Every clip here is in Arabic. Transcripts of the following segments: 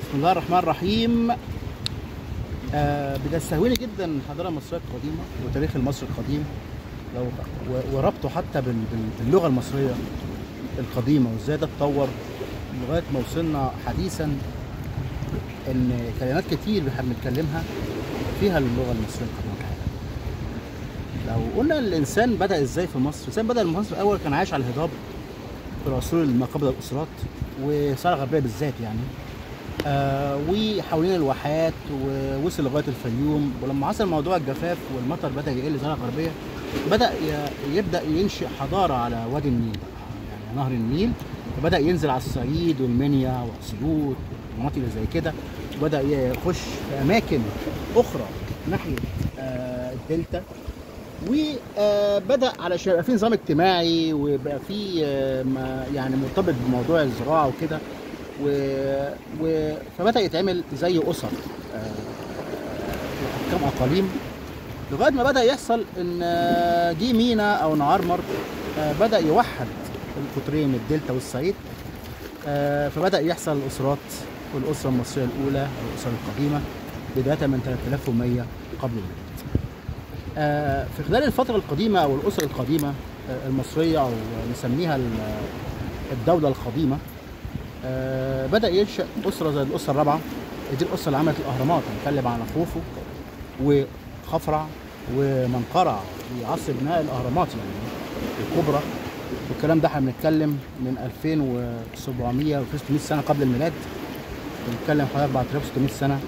بسم الله الرحمن الرحيم. بتستهويني جدا الحضاره المصريه القديمه وتاريخ المصري القديم وربطه حتى باللغه المصريه القديمه وازاي ده اتطور لغايه ما وصلنا حديثا ان كلمات كتير احنا بنتكلمها فيها اللغه المصريه القديمه. لو قلنا الانسان بدا ازاي في مصر، الانسان بدا مصر الاول كان عايش على الهضاب في العصور ما قبل الاسرات والصحراء الغربيه بالذات يعني. وحوالين الواحات ووصل لغايه الفيوم، ولما حصل موضوع الجفاف والمطر بدا يقل الصحراء الغربيه يبدا ينشئ حضاره على وادي النيل يعني نهر النيل، فبدا ينزل على الصعيد والمنيا واسيوط والمناطق اللي زي كده، وبدا يخش في اماكن اخرى ناحيه الدلتا، وبدا علشان يبقى في نظام اجتماعي ويبقى في يعني مرتبط بموضوع الزراعه وكده، فبدأ يتعمل زي أسر كم أقاليم لغاية ما بدأ يحصل إن جه مينا أو نعرمر بدأ يوحد القطرين الدلتا والصعيد، فبدأ يحصل الأسرات، والأسرة المصرية الأولى أو الأسرة القديمة بداية من 3100 قبل الميلاد. في خلال الفترة القديمة أو الأسرة القديمة المصرية أو نسميها الدولة القديمة، بدأ ينشأ أسرة زي الأسرة الرابعة. دي الأسرة اللي عملت الأهرامات، هنتكلم عن خوفو وخفرع ومنقرع في عصر بناء الأهرامات يعني الكبرى، والكلام ده احنا بنتكلم من 2700 و 600 سنة قبل الميلاد، بنتكلم حوالي 4600 سنة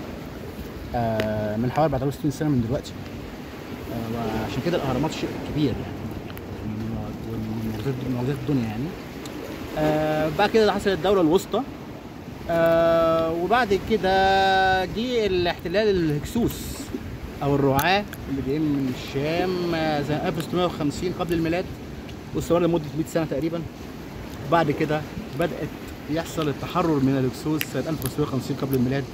من حوالي 4600 سنة من دلوقتي. وعشان كده الأهرامات شيء كبير يعني من معجزات الدنيا يعني. بعد كده حصلت الدولة الوسطى، وبعد كده جه الاحتلال الهكسوس أو الرعاة اللي جايين من الشام سنة 1650 قبل الميلاد واستمر لمدة 100 سنة تقريبا. وبعد كده بدأت يحصل التحرر من الهكسوس سنة 1650 قبل الميلاد.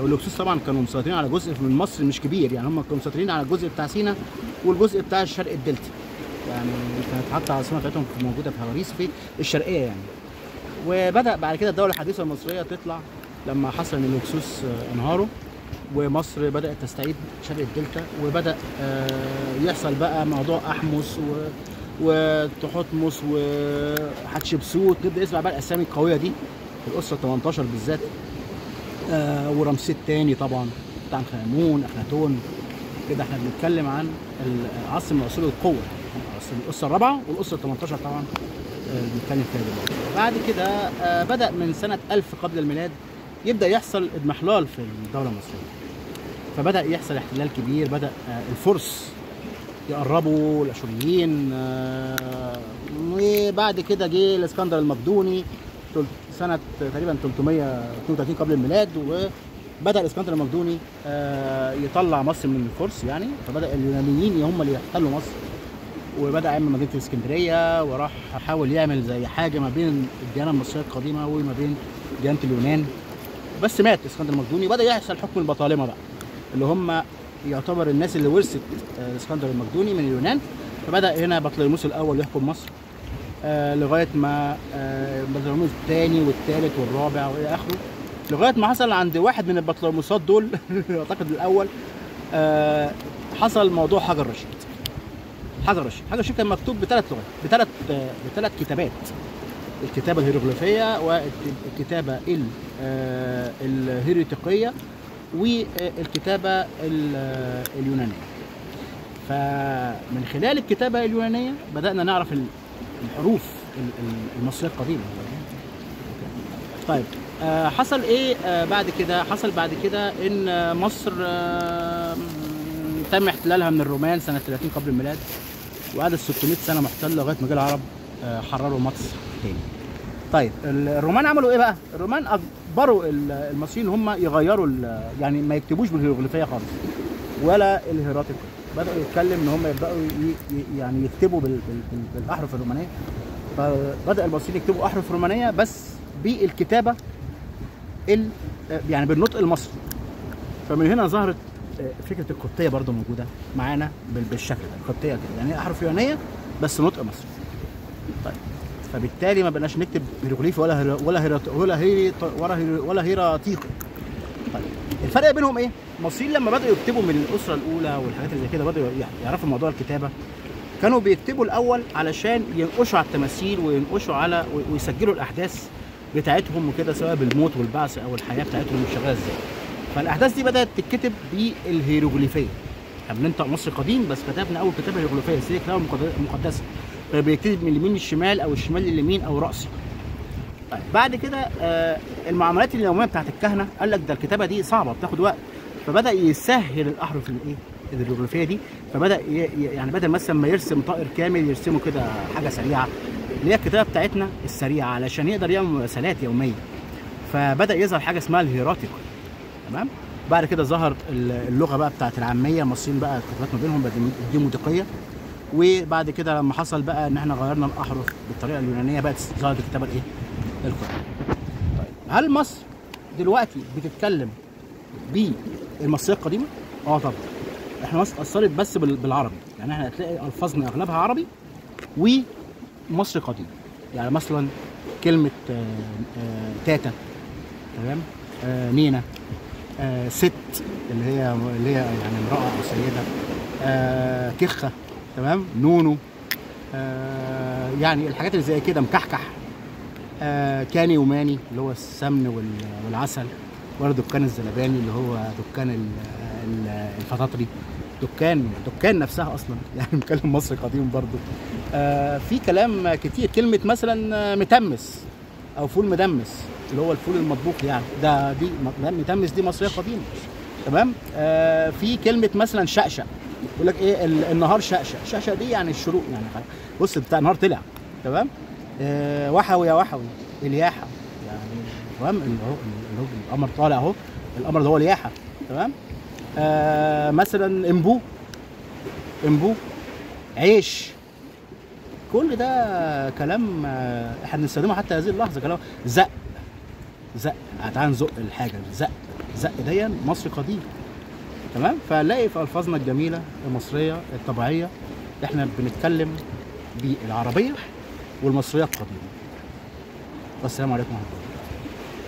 والهكسوس طبعا كانوا مسيطرين على جزء من مصر مش كبير يعني، هم كانوا مسيطرين على الجزء بتاع سيناء والجزء بتاع الشرق الدلتا يعني، كانت حتى العاصمه بتاعتهم موجوده في هواريس في الشرقيه يعني. وبدا بعد كده الدوله الحديثه المصريه تطلع لما حصل ان الهكسوس انهاروا ومصر بدات تستعيد شرق الدلتا، وبدا يحصل بقى موضوع احمس وتحتمس وحتشبسوت، نبدا نسمع بقى الاسامي القويه دي في الاسره 18 بالذات، ورمسيس الثاني طبعا بتاع عنخ-آمون، اخناتون كده. احنا بنتكلم عن عصر من عصور القوه، الأسرة الرابعة والأسرة 18 طبعا بنتكلم فيها دلوقتي. بعد كده بدأ من سنة 1000 قبل الميلاد يبدأ يحصل اضمحلال في الدولة المصرية، فبدأ يحصل احتلال كبير، بدأ الفرس يقربوا الأشوريين، وبعد كده جه الإسكندر المقدوني سنة تقريبا 332 قبل الميلاد، وبدأ الإسكندر المقدوني يطلع مصر من الفرس يعني، فبدأ اليونانيين هم اللي يحتلوا مصر، وبدأ يعمل مدينة الإسكندرية، وراح حاول يعمل زي حاجة ما بين الديانة المصرية القديمة وما بين ديانة اليونان، بس مات الإسكندر المقدوني. بدأ يحصل حكم البطالمة بقى اللي هم يعتبر الناس اللي ورثت الإسكندر المقدوني من اليونان، فبدأ هنا بطليموس الأول يحكم مصر لغاية ما بطليموس الثاني والثالث والرابع وإلى آخره، لغاية ما حصل عند واحد من البطليموسات دول أعتقد الأول حصل موضوع حجر رشيد. حجر رشيد كان مكتوب بثلاث لغات، بثلاث كتابات، الكتابة الهيروغليفية والكتابة الهيريتيقية والكتابة اليونانية. فمن خلال الكتابة اليونانية بدأنا نعرف الحروف المصرية القديمة. طيب حصل ايه بعد كده؟ حصل بعد كده ان مصر تم احتلالها من الرومان سنة 30 قبل الميلاد، وقعدت 600 سنة محتلة لغاية ما جه العرب حرروا مصر تاني. طيب الرومان عملوا ايه بقى؟ الرومان اجبروا المصريين هم يغيروا يعني ما يكتبوش بالهيروغليفية خالص ولا الهيراتيق، بدأوا يتكلم ان هم يبدأوا يعني يكتبوا بالاحرف الرومانية، فبدأ المصريين يكتبوا احرف رومانية بس بالكتابة يعني بالنطق المصري. فمن هنا ظهرت فكره القبطيه برضو موجوده معانا بالشكل ده، القبطيه كده يعني احرف يونانيه بس نطق مصري. طيب فبالتالي ما بقناش نكتب هيروغليفي ولا هيراتيقي. طيب الفرق بينهم ايه؟ المصريين لما بدأوا يكتبوا من الأسرة الأولى والحاجات اللي زي كده بدأوا يعرفوا موضوع الكتابة، كانوا بيكتبوا الأول علشان ينقشوا على التماثيل وينقشوا على ويسجلوا الأحداث بتاعتهم وكده، سواء بالموت والبعث أو الحياة بتاعتهم شغالة ازاي. فالأحداث دي بدأت تتكتب بالهيروغليفية. احنا بننطق مصري قديم بس كتبنا أول كتابة هيروغليفية، زي الكتابة المقدسة، بيكتب من اليمين للشمال أو الشمال لليمين أو رأسي. طيب بعد كده المعاملات اليوميه بتاعت الكهنه قال لك ده الكتابه دي صعبه بتاخد وقت، فبدا يسهل الاحرف الايه الهيروغليفيه دي. فبدا يعني بدل مثلا ما يرسم طائر كامل يرسمه كده حاجه سريعه، اللي هي الكتابه بتاعتنا السريعه علشان يقدر يعمل مراسلات يوميه. فبدا يظهر حاجه اسمها الهيراتيق. تمام. بعد كده ظهر اللغه بقى بتاعت العاميه، المصريين بقى الكتابات ما بينهم الديمودقيه. وبعد كده لما حصل بقى ان احنا غيرنا الاحرف بالطريقه اليونانيه بقت ظهرت الكتابه الايه القرآن. طيب هل مصر دلوقتي بتتكلم بالمصريه القديمه؟ اه طبعا. احنا مصر اتاثرت بس بالعربي، يعني احنا هتلاقي الفاظنا اغلبها عربي ومصري قديم. يعني مثلا كلمه تاتا، تمام، نينا، ست اللي هي يعني امراه او سيده، كخه، تمام، نونو، يعني الحاجات اللي زي كده، مكحكح، كاني وماني اللي هو السمن والعسل، ولا دكان الزلباني اللي هو دكان الفطاطري، دكان نفسها اصلا يعني بنتكلم مصري قديم برضو. في كلام كتير، كلمه مثلا متمس او فول مدمس اللي هو الفول المطبوخ، يعني دي متمس دي مصريه قديمه. تمام. في كلمه مثلا شقشق، يقول لك ايه النهار شقشق. شقشق دي يعني الشروق، يعني بص بتاع النهار طلع. تمام. وحوي يا وحوي الياحه، يعني تمام، اللي هو القمر طالع اهو، القمر ده هو الياحه. تمام. مثلا امبو عيش، كل ده كلام احنا بنستخدمه حتى هذه اللحظه. كلام زق، تعال نزق الحاجه، زق دي مصري قديم. تمام. فنلاقي في الفاظنا الجميله المصريه الطبيعيه احنا بنتكلم بالعربيه والمصريه القديمه. والسلام عليكم ورحمه الله.